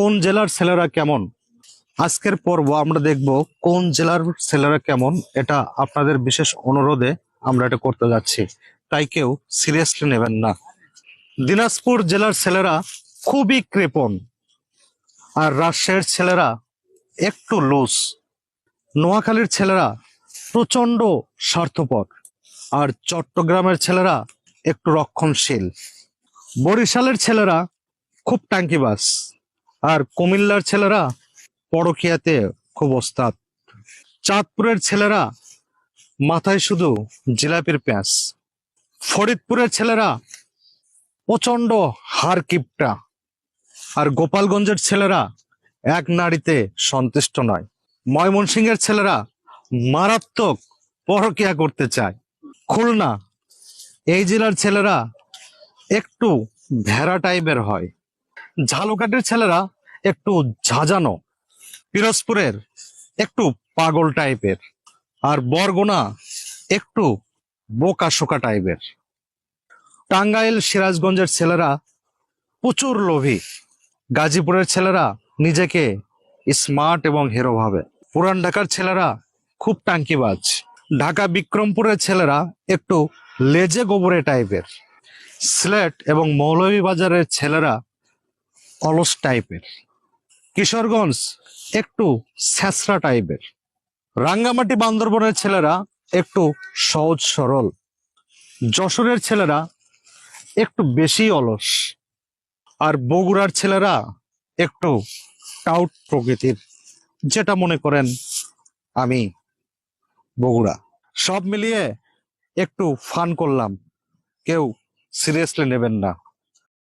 কোন জেলার ছেলেরা কেমন। আজকের পর্ব আমরা দেখব কোন জেলার ছেলেরা কেমন। এটা আপনাদের বিশেষ অনুরোধে আমরা এটা করতে যাচ্ছি, তাই কেউ সিরিয়াসলি নেবেন না। দিনাজপুর জেলার ছেলেরা খুবই কৃপণ, আর রাজশাহীর ছেলেরা একটু লুজ। নোয়াখালীর ছেলেরা প্রচন্ড স্বার্থপর, আর চট্টগ্রামের ছেলেরা একটু রক্ষণশীল। বরিশালের ছেলেরা খুব টাঙ্কিবাজ, আর কুমিল্লার ছেলেরা পরকীয়াতে খুব ওস্তাদ। চাঁদপুরের ছেলেরা মাথায় শুধু জিলাপির প্যাঁচ। ফরিদপুরের ছেলেরা প্রচন্ড হাড় কিপটা, আর গোপালগঞ্জের ছেলেরা এক নাড়িতে সন্তুষ্ট নয়। ময়মনসিংহের ছেলেরা মারাত্মক পরকীয়া করতে চায়। খুলনা এই জেলার ছেলেরা একটু ভেড়া টাইপের হয়। ঝালকাঠির ছেলেরা একটু ঝাঁঝানো। পিরোজপুরের একটু পাগল টাইপের, আর বরগুনা একটু বোকা শোকা টাইপের। টাঙ্গাইল সিরাজগঞ্জের ছেলেরা প্রচুর লোভী। গাজীপুরের ছেলেরা নিজেকে স্মার্ট এবং হিরো ভাবে। পুরান ঢাকার ছেলেরা খুব টাঙ্কিবাজ। ঢাকা বিক্রমপুরের ছেলেরা একটু লেজে গোবরে টাইপের। সিলেট এবং মৌলভীবাজারের ছেলেরা অলস টাইপের। কিশোরগঞ্জ একটু ছ্যাঁচড়া টাইপের। রাঙ্গামাটি বান্দরবনের ছেলেরা একটু সহজ সরল। যশোরের ছেলেরা একটু বেশি অলস, আর বগুড়ার ছেলেরা একটু টাউট প্রকৃতির। যেটা মনে করেন আমি বগুড়া। সব মিলিয়ে একটু ফান করলাম, কেউ সিরিয়াসলি নেবেন না।